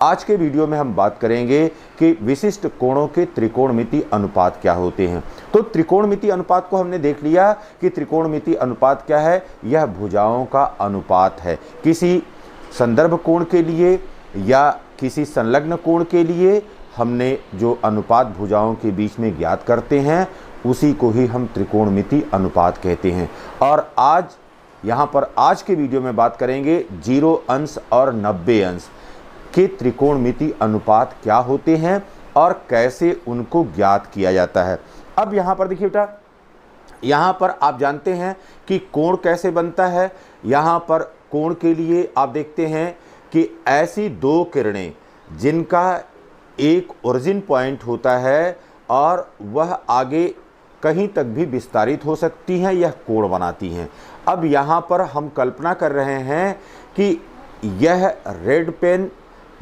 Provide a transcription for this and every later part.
आज के वीडियो में हम बात करेंगे कि विशिष्ट कोणों के त्रिकोणमिति अनुपात क्या होते हैं। तो त्रिकोणमिति अनुपात को हमने देख लिया कि त्रिकोणमिति अनुपात क्या है। यह भुजाओं का अनुपात है। किसी संदर्भ कोण के लिए या किसी संलग्न कोण के लिए हमने जो अनुपात भुजाओं के बीच में ज्ञात करते हैं उसी को ही हम त्रिकोणमिति अनुपात कहते हैं। और आज के वीडियो में बात करेंगे 0 अंश और 90 अंश के त्रिकोणमिति अनुपात क्या होते हैं और कैसे उनको ज्ञात किया जाता है। अब यहाँ पर देखिए बेटा, यहाँ पर आप जानते हैं कि कोण कैसे बनता है। यहाँ पर कोण के लिए आप देखते हैं कि ऐसी दो किरणें जिनका एक ओरिजिन पॉइंट होता है और वह आगे कहीं तक भी विस्तारित हो सकती हैं, यह कोण बनाती हैं। अब यहाँ पर हम कल्पना कर रहे हैं कि यह रेड पेन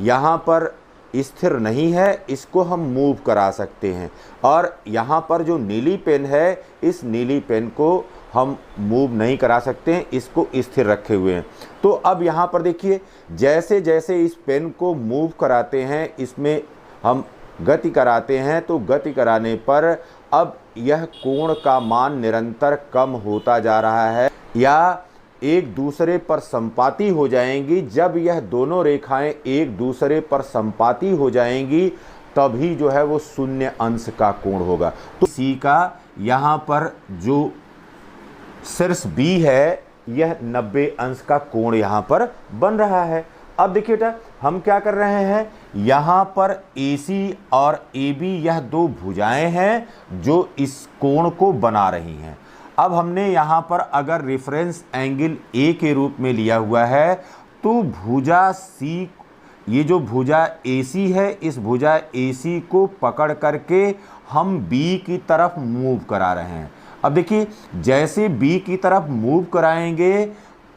यहाँ पर स्थिर नहीं है, इसको हम मूव करा सकते हैं। और यहाँ पर जो नीली पेन है, इस नीली पेन को हम मूव नहीं करा सकते हैं, इसको स्थिर रखे हुए हैं। तो अब यहाँ पर देखिए, जैसे जैसे इस पेन को मूव कराते हैं, इसमें हम गति कराते हैं, तो गति कराने पर अब यह कोण का मान निरंतर कम होता जा रहा है या एक दूसरे पर संपाती हो जाएंगी। जब यह दोनों रेखाएं एक दूसरे पर संपाती हो जाएंगी तभी जो है वो 0 अंश का कोण होगा। तो सी का यहाँ पर जो शीर्ष बी है, यह 90 अंश का कोण यहाँ पर बन रहा है। अब देखिए बेटा, हम क्या कर रहे हैं, यहाँ पर AC और AB यह दो भुजाएं हैं जो इस कोण को बना रही हैं। अब हमने यहाँ पर अगर रेफरेंस एंगल A के रूप में लिया हुआ है तो भुजा C, ये जो भुजा AC है, इस भुजा AC को पकड़ करके हम B की तरफ मूव करा रहे हैं। अब देखिए, जैसे B की तरफ मूव कराएंगे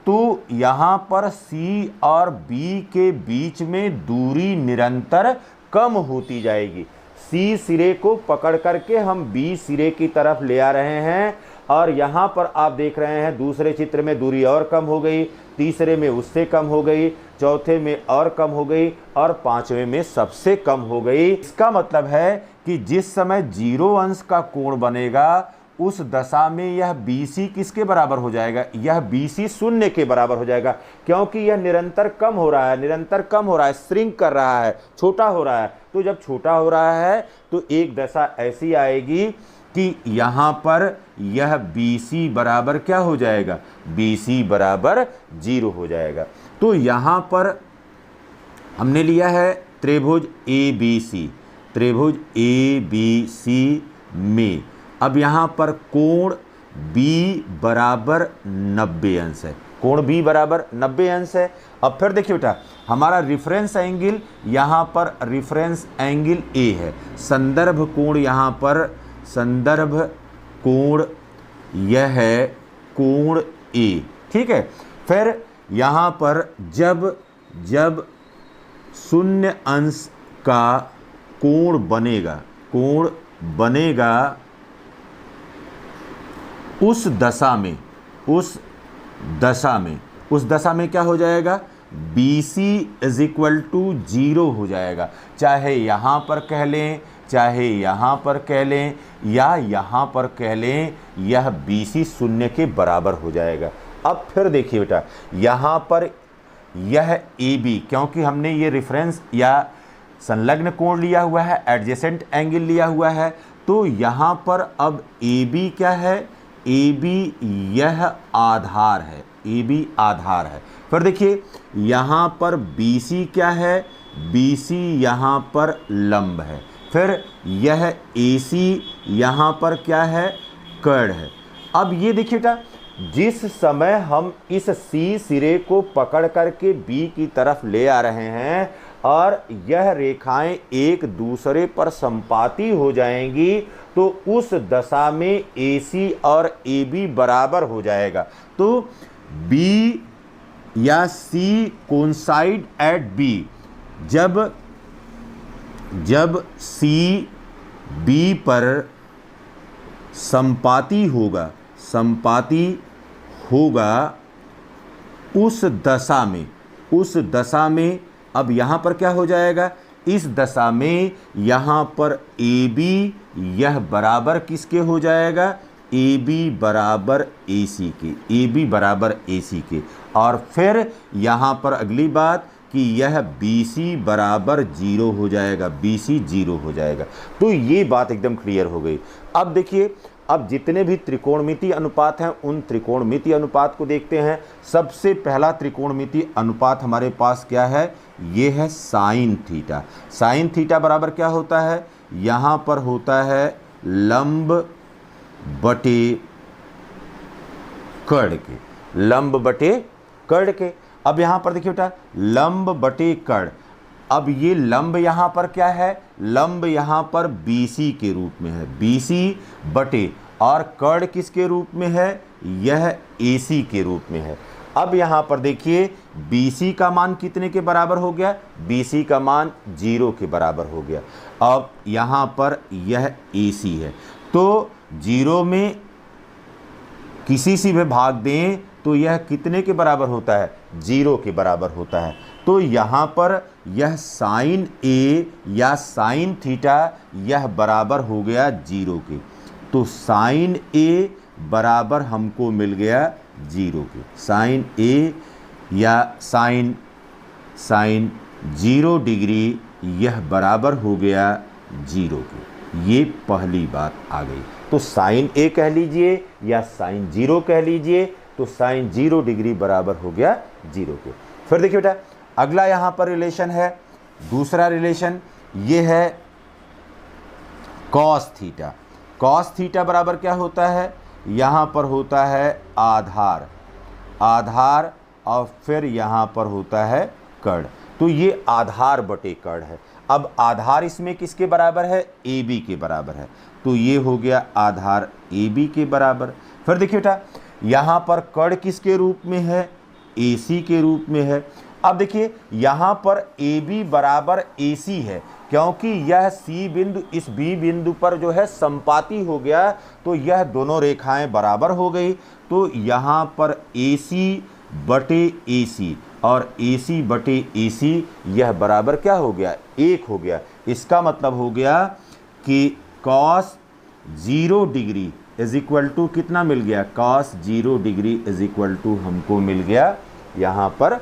तो यहाँ पर C और B के बीच में दूरी निरंतर कम होती जाएगी। C सिरे को पकड़ करके हम B सिरे की तरफ ले आ रहे हैं और यहाँ पर आप देख रहे हैं दूसरे चित्र में दूरी और कम हो गई, तीसरे में उससे कम हो गई, चौथे में और कम हो गई और पांचवें में सबसे कम हो गई। इसका मतलब है कि जिस समय 0 अंश का कोण बनेगा उस दशा में यह BC किसके बराबर हो जाएगा, यह BC 0 के बराबर हो जाएगा, क्योंकि यह निरंतर कम हो रहा है, निरंतर कम हो रहा है, श्रिंक कर रहा है, छोटा हो रहा है। तो जब छोटा हो रहा है तो एक दशा ऐसी आएगी कि यहाँ पर यह BC बराबर क्या हो जाएगा, BC बराबर 0 हो जाएगा। तो यहाँ पर हमने लिया है त्रिभुज ABC, त्रिभुज ABC में अब यहाँ पर कोण B बराबर 90 अंश है, कोण B बराबर 90 अंश है। अब फिर देखिए बेटा, हमारा रेफरेंस एंगल यहाँ पर रेफरेंस एंगल A है, संदर्भ कोण यहाँ पर संदर्भ कोण यह है कोण A, ठीक है। फिर यहाँ पर जब 0 अंश का कोण बनेगा उस दशा में क्या हो जाएगा, BC = 0 हो जाएगा। चाहे यहाँ पर कह लें, चाहे यहाँ पर कह लें या यहाँ पर कह लें, यह BC 0 के बराबर हो जाएगा। अब फिर देखिए बेटा, यहाँ पर यह AB, क्योंकि हमने ये रेफरेंस या संलग्न कोण लिया हुआ है, एडजेसेंट एंगल लिया हुआ है, तो यहाँ पर अब AB क्या है, AB यह आधार है, AB आधार है। फिर देखिए यहाँ पर BC क्या है, BC यहाँ पर लंब है। फिर यह AC यहाँ पर क्या है, कर्ण है। अब ये देखिए बेटा, जिस समय हम इस C सिरे को पकड़ करके B की तरफ ले आ रहे हैं और यह रेखाएं एक दूसरे पर संपाती हो जाएंगी तो उस दशा में AC और AB बराबर हो जाएगा। तो B या C कोइंसाइड एट B, जब C B पर संपाती होगा उस दशा में अब यहाँ पर क्या हो जाएगा, इस दशा में यहाँ पर ए बी यह बराबर किसके हो जाएगा, ए बी बराबर ए सी के, ए बी बराबर ए सी के। और फिर यहाँ पर अगली बात कि यह बी सी बराबर 0 हो जाएगा, बी सी 0 हो जाएगा। तो ये बात एकदम क्लियर हो गई। अब देखिए, अब जितने भी त्रिकोणमितीय अनुपात हैं उन त्रिकोणमितीय अनुपात को देखते हैं। सबसे पहला त्रिकोणमितीय अनुपात हमारे पास क्या है, ये है साइन थीटा। साइन थीटा बराबर क्या होता है, यहाँ पर होता है लंब बटे कर्ण के, लंब बटे कर्ण के। अब यहाँ पर देखिए बेटा, लंब बटे कर्ण। अब ये लंब यहाँ पर क्या है, लंब यहाँ पर BC के रूप में है, BC बटे, और कर्ण किसके रूप में है, यह AC के रूप में है। अब यहाँ पर देखिए BC का मान कितने के बराबर हो गया, BC का मान 0 के बराबर हो गया। अब यहाँ पर यह AC है, तो 0 में किसी से भी भाग दें तो यह कितने के बराबर होता है, 0 के बराबर होता है। तो यहाँ पर यह साइन A या साइन थीटा यह बराबर हो गया 0 के। तो साइन A बराबर हमको मिल गया 0 के, साइन A या साइन 0 डिग्री यह बराबर हो गया 0 के। ये पहली बात आ गई। तो साइन A कह लीजिए या साइन 0 कह लीजिए, तो साइन 0 डिग्री बराबर हो गया 0 के। फिर देखिए बेटा, अगला यहाँ पर रिलेशन है, दूसरा रिलेशन ये है कॉस थीटा। कॉस थीटा बराबर क्या होता है, यहाँ पर होता है आधार, आधार, और फिर यहाँ पर होता है कर्ण। तो ये आधार बटे कर्ण है। अब आधार इसमें किसके बराबर है, ए बी के बराबर है। तो ये हो गया आधार ए बी के बराबर। फिर देखिए बेटा, यहाँ पर कर्ण किसके रूप में है, ए सी के रूप में है। अब देखिए यहाँ पर ए बी बराबर ए सी है, क्योंकि यह सी बिंदु इस बी बिंदु पर जो है संपाती हो गया, तो यह दोनों रेखाएं बराबर हो गई। तो यहाँ पर ए सी बटे ए सी और ए सी बटे ए सी यह बराबर क्या हो गया, 1 हो गया। इसका मतलब हो गया कि cos 0 degree is equal to कितना मिल गया, cos 0 degree is equal to हमको मिल गया यहाँ पर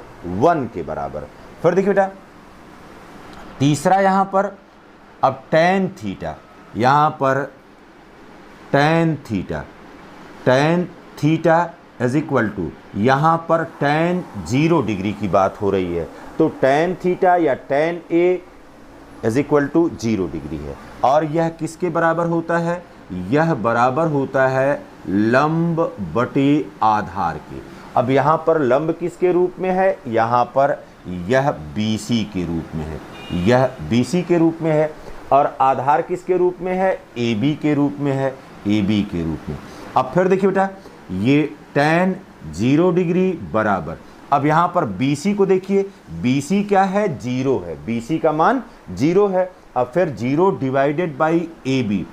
1 के बराबर। फिर देखिए बेटा, तीसरा यहाँ पर अब tan थीटा, यहाँ पर tan theta, tan theta is equal to, यहाँ पर tan 0 डिग्री की बात हो रही है, तो tan थीटा या tan A is equal to 0 degree है। और यह किसके बराबर होता है, यह बराबर होता है लंब बटे आधार के। अब यहाँ पर लंब किसके रूप में है, यहाँ पर यह BC के रूप में है, यह BC के रूप में है। और आधार किसके रूप में है, AB के रूप में है, AB के रूप में। अब फिर देखिए बेटा, ये tan 0 डिग्री बराबर, अब यहाँ पर BC को देखिए, BC क्या है, 0 है, BC का मान 0 है। अब फिर 0 डिवाइडेड बाई AB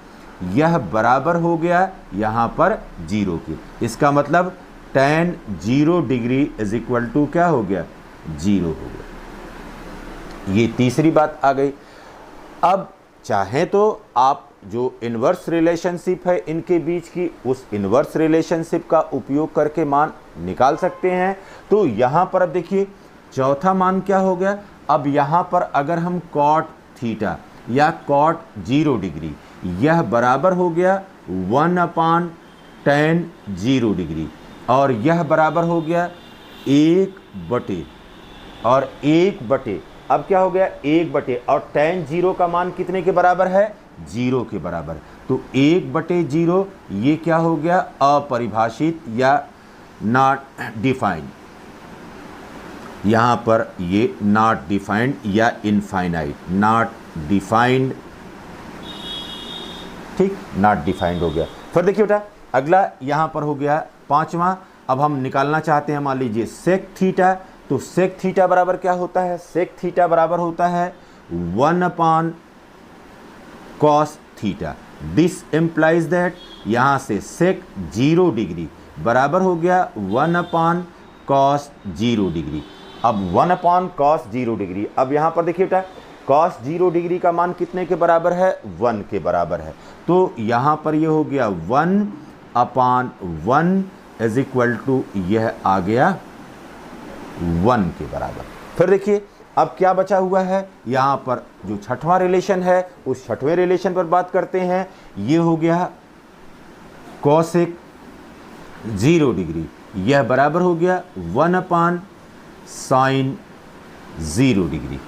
यह बराबर हो गया यहाँ पर 0 के। इसका मतलब tan 0 degree is equal to क्या हो गया, 0 हो गया। ये तीसरी बात आ गई। अब चाहें तो आप जो इन्वर्स रिलेशनशिप है इनके बीच की, उस इन्वर्स रिलेशनशिप का उपयोग करके मान निकाल सकते हैं। तो यहाँ पर अब देखिए चौथा मान क्या हो गया, अब यहाँ पर अगर हम कॉट थीटा या कॉट 0 डिग्री यह बराबर हो गया 1 tan 0 डिग्री, और यह बराबर हो गया 1 बटे, और 1 बटे, अब क्या हो गया 1 बटे, और tan 0 का मान कितने के बराबर है, 0 के बराबर। तो 1 बटे 0 ये क्या हो गया, अपरिभाषित या नॉट डिफाइंड, यहाँ पर ये नॉट डिफाइंड या इनफाइनाइट, नॉट डिफाइंड, ठीक, नॉट डिफाइंड हो गया। फिर देखिए बेटा, अगला यहाँ पर हो गया पांचवा। अब हम निकालना चाहते हैं मान लीजिए सेक थीटा, तो सेक थीटा बराबर क्या होता है, सेक थीटा बराबर होता है 1 cos theta. This implies that, यहाँ से सेक 0 डिग्री बराबर हो गया 1 कॉस 0 डिग्री। अब 1 अपॉन कॉस 0 डिग्री। अब यहाँ पर देखिए बेटा कॉस 0 डिग्री का मान कितने के बराबर है, 1 के बराबर है। तो यहाँ पर ये हो गया 1 अपॉन 1 इज इक्वल टू यह आ गया 1 के बराबर। फिर देखिए अब क्या बचा हुआ है, यहाँ पर जो छठवां रिलेशन है उस छठवें रिलेशन पर बात करते हैं। ये हो गया कॉसेक 0 डिग्री, यह बराबर हो गया 1 अपॉन साइन 0 डिग्री,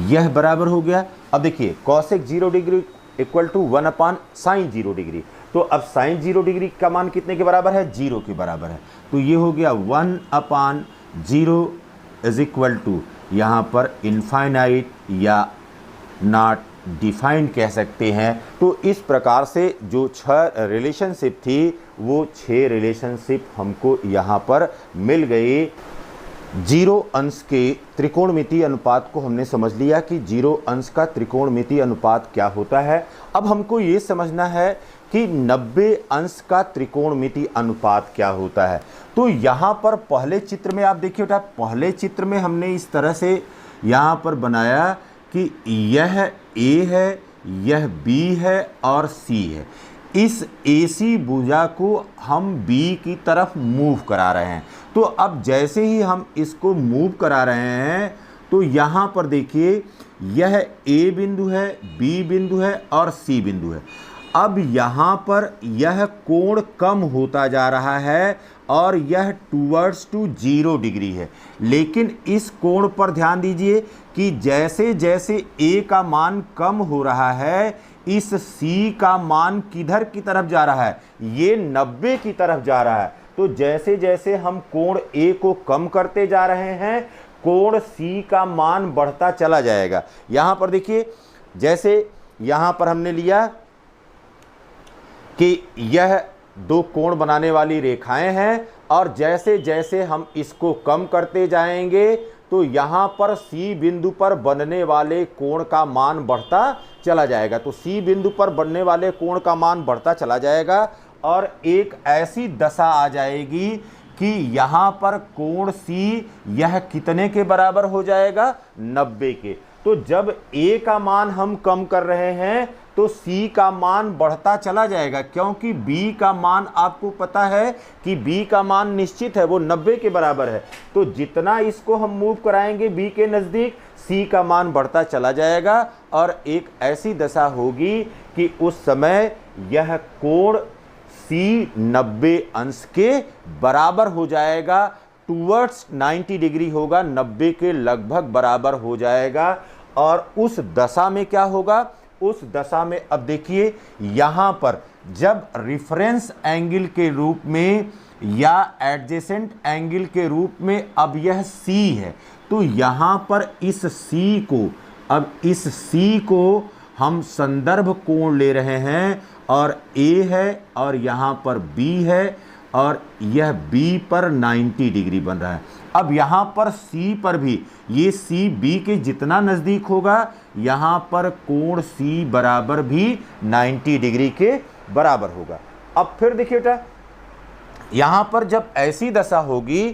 यह बराबर हो गया। अब देखिए cosec 0 degree equal to 1 upon sine 0 degree. तो अब साइन 0 डिग्री का मान कितने के बराबर है, 0 के बराबर है। तो ये हो गया 1 अपॉन 0 इज इक्वल टू यहाँ पर इनफाइनाइट या नॉट डिफाइंड कह सकते हैं। तो इस प्रकार से जो 6 रिलेशनशिप थी वो 6 रिलेशनशिप हमको यहाँ पर मिल गई। 0 अंश के त्रिकोणमितीय अनुपात को हमने समझ लिया कि 0 अंश का त्रिकोणमितीय अनुपात क्या होता है। अब हमको ये समझना है कि 90 अंश का त्रिकोणमितीय अनुपात क्या होता है। तो यहाँ पर पहले चित्र में आप देखिए बेटा, पहले चित्र में हमने इस तरह से यहाँ पर बनाया कि यह A है, यह B है और C है। इस AC भुजा को हम B की तरफ मूव करा रहे हैं। तो अब जैसे ही हम इसको मूव करा रहे हैं तो यहाँ पर देखिए यह A बिंदु है, B बिंदु है और C बिंदु है। अब यहाँ पर यह कोण कम होता जा रहा है और यह टूवर्ड्स टू 0 डिग्री है। लेकिन इस कोण पर ध्यान दीजिए कि जैसे जैसे A का मान कम हो रहा है इस C का मान किधर की तरफ जा रहा है, ये 90 की तरफ जा रहा है। तो जैसे जैसे हम कोण A को कम करते जा रहे हैं कोण C का मान बढ़ता चला जाएगा। यहाँ पर देखिए जैसे यहाँ पर हमने लिया कि यह 2 कोण बनाने वाली रेखाएं हैं और जैसे जैसे हम इसको कम करते जाएंगे तो यहाँ पर C बिंदु पर बनने वाले कोण का मान बढ़ता चला जाएगा। तो C बिंदु पर बनने वाले कोण का मान बढ़ता चला जाएगा और एक ऐसी दशा आ जाएगी कि यहाँ पर कोण C यह कितने के बराबर हो जाएगा, 90 के। तो जब A का मान हम कम कर रहे हैं तो C का मान बढ़ता चला जाएगा, क्योंकि B का मान आपको पता है कि B का मान निश्चित है, वो 90 के बराबर है। तो जितना इसको हम मूव कराएंगे B के नज़दीक C का मान बढ़ता चला जाएगा और एक ऐसी दशा होगी कि उस समय यह कोण C 90 अंश के बराबर हो जाएगा, टूवर्ड्स 90 डिग्री होगा, 90 के लगभग बराबर हो जाएगा। और उस दशा में क्या होगा, उस दशा में अब देखिए यहाँ पर जब रिफरेंस एंगल के रूप में या एडजेसेंट एंगल के रूप में अब यह C है, तो यहाँ पर इस C को, अब इस C को हम संदर्भ कोण ले रहे हैं और A है और यहाँ पर B है और यह B पर 90 डिग्री बन रहा है। अब यहाँ पर C पर भी ये C B के जितना नज़दीक होगा यहाँ पर कोण C बराबर भी 90 डिग्री के बराबर होगा। अब फिर देखिए बेटा यहाँ पर जब ऐसी दशा होगी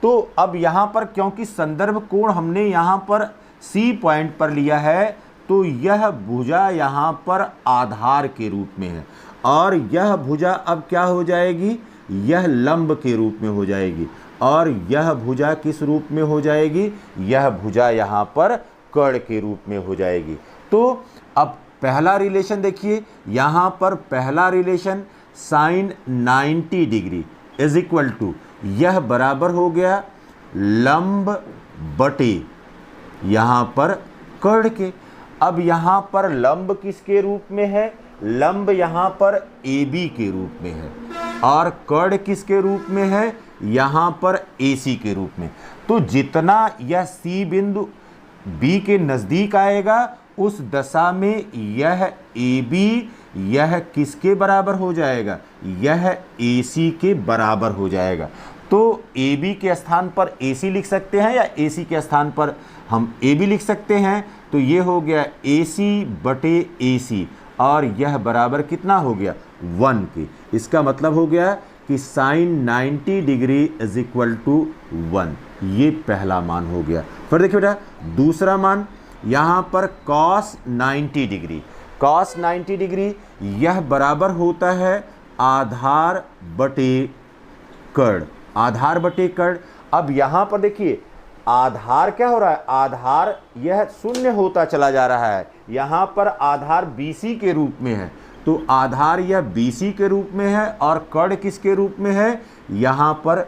तो अब यहाँ पर क्योंकि संदर्भ कोण हमने यहाँ पर C पॉइंट पर लिया है तो यह भुजा यहाँ पर आधार के रूप में है और यह भुजा अब क्या हो जाएगी, यह लंब के रूप में हो जाएगी और यह भुजा किस रूप में हो जाएगी, यह भुजा यहाँ पर कर्ण के रूप में हो जाएगी। तो अब पहला रिलेशन देखिए, यहाँ पर पहला relation sine 90 degree is equal to यह बराबर हो गया लंब बटे यहाँ पर कर्ण के। अब यहाँ पर लंब किसके रूप में है, लंब यहाँ पर AB के रूप में है और कर्ण किसके रूप में है, यहाँ पर AC के रूप में। तो जितना यह C बिंदु B के नज़दीक आएगा उस दशा में यह AB यह किसके बराबर हो जाएगा, यह AC के बराबर हो जाएगा। तो AB के स्थान पर AC लिख सकते हैं या AC के स्थान पर हम AB लिख सकते हैं। तो ये हो गया AC बटे AC और यह बराबर कितना हो गया, 1 के। इसका मतलब हो गया कि sine 90 degree is equal to 1। ये पहला मान हो गया। फिर देखिए बेटा दूसरा मान, यहाँ पर cos 90 डिग्री, cos 90 डिग्री यह बराबर होता है आधार बटे कर्ण, आधार बटे कर्ण। अब यहाँ पर देखिए आधार क्या हो रहा है, आधार यह शून्य होता चला जा रहा है, यहाँ पर आधार BC के रूप में है, तो आधार यह BC के रूप में है और कर्ण किसके रूप में है, यहाँ पर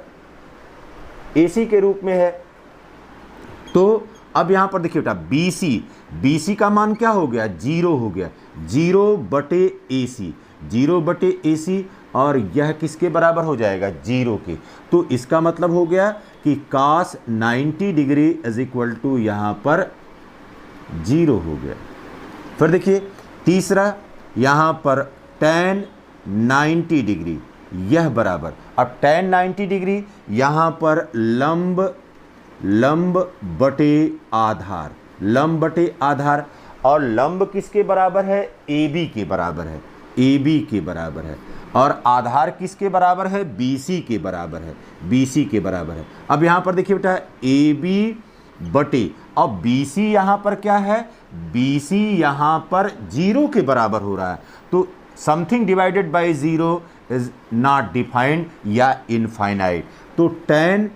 AC के रूप में है। तो अब यहाँ पर देखिए बेटा BC का मान क्या हो गया, 0 हो गया, 0 बटे AC, 0 बटे AC, और यह किसके बराबर हो जाएगा, 0 के। तो इसका मतलब हो गया कि cos 90 degree is equal to यहाँ पर 0 हो गया। फिर देखिए तीसरा, यहाँ पर tan 90 डिग्री यह बराबर, अब tan 90 डिग्री यहाँ पर लंब बटे आधार, लंब बटे आधार, और लंब किसके बराबर है, AB के बराबर है, AB के बराबर है, और आधार किसके बराबर है, BC के बराबर है, BC के बराबर है। अब यहाँ पर देखिए बेटा AB बटे, अब BC यहाँ पर क्या है, BC यहाँ पर 0 के बराबर हो रहा है, तो something divided by 0 is not defined या इनफाइनाइट। तो tan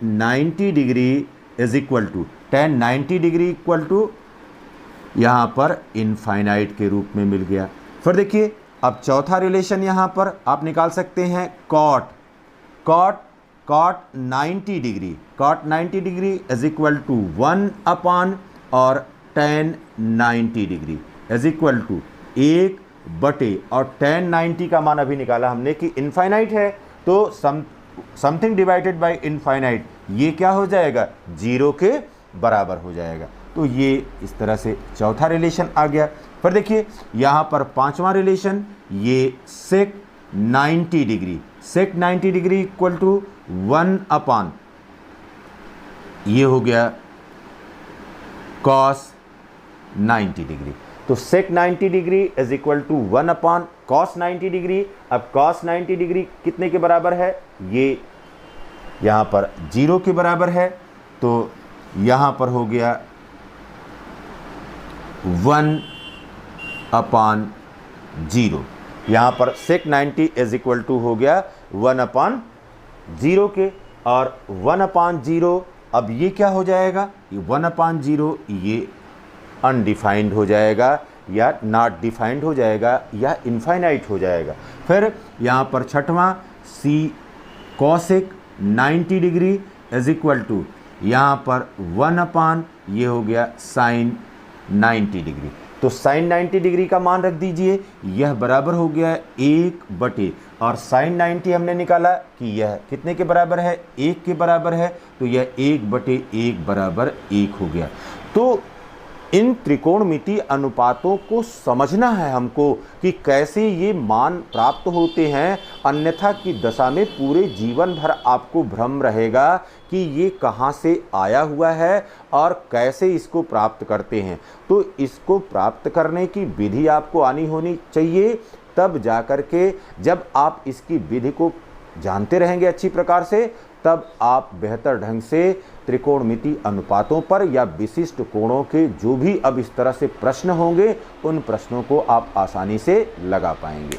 90 degree is equal to, tan 90 degree equal to यहाँ पर इनफाइनाइट के रूप में मिल गया। फिर देखिए अब चौथा रिलेशन यहाँ पर आप निकाल सकते हैं, cot 90 degree, cot 90 degree is equal to 1 upon और tan 90 degree is equal to 1 बटे, और tan 90 का मान अभी निकाला हमने कि इनफाइनाइट है, तो समथिंग डिवाइडेड बाय इनफाइनाइट ये क्या हो जाएगा, 0 के बराबर हो जाएगा। तो ये इस तरह से चौथा रिलेशन आ गया। फिर देखिए यहाँ पर पांचवा रिलेशन, ये sec 90 degree, sec 90 degree equal to 1 upon, ये हो गया cos 90 डिग्री। तो sec 90 degree is equal to 1 upon cos 90 degree. अब cos 90 डिग्री कितने के बराबर है, ये यहाँ पर 0 के बराबर है, तो यहाँ पर हो गया 1 अपान 0। यहाँ पर sec 90 इज इक्वल टू हो गया 1 अपान 0 के, और 1 अपान 0, अब ये क्या हो जाएगा, ये 1 अपान 0 ये अनडिफाइंड हो जाएगा या नॉट डिफाइंड हो जाएगा या इनफाइनाइट हो जाएगा। फिर यहाँ पर छठवां, C cosec 90 degree is equal to यहाँ पर 1 अपान, ये हो गया sin 90 डिग्री। तो sin 90 डिग्री का मान रख दीजिए, यह बराबर हो गया 1 बटे, और sin 90 हमने निकाला कि यह कितने के बराबर है, 1 के बराबर है, तो यह 1 बटे 1 बराबर 1 हो गया। तो इन त्रिकोणमितीय अनुपातों को समझना है हमको कि कैसे ये मान प्राप्त होते हैं, अन्यथा की दशा में पूरे जीवन भर आपको भ्रम रहेगा कि ये कहाँ से आया हुआ है और कैसे इसको प्राप्त करते हैं। तो इसको प्राप्त करने की विधि आपको आनी होनी चाहिए, तब जाकर के जब आप इसकी विधि को जानते रहेंगे अच्छी प्रकार से, तब आप बेहतर ढंग से त्रिकोणमितीय अनुपातों पर या विशिष्ट कोणों के जो भी अब इस तरह से प्रश्न होंगे, उन प्रश्नों को आप आसानी से लगा पाएंगे।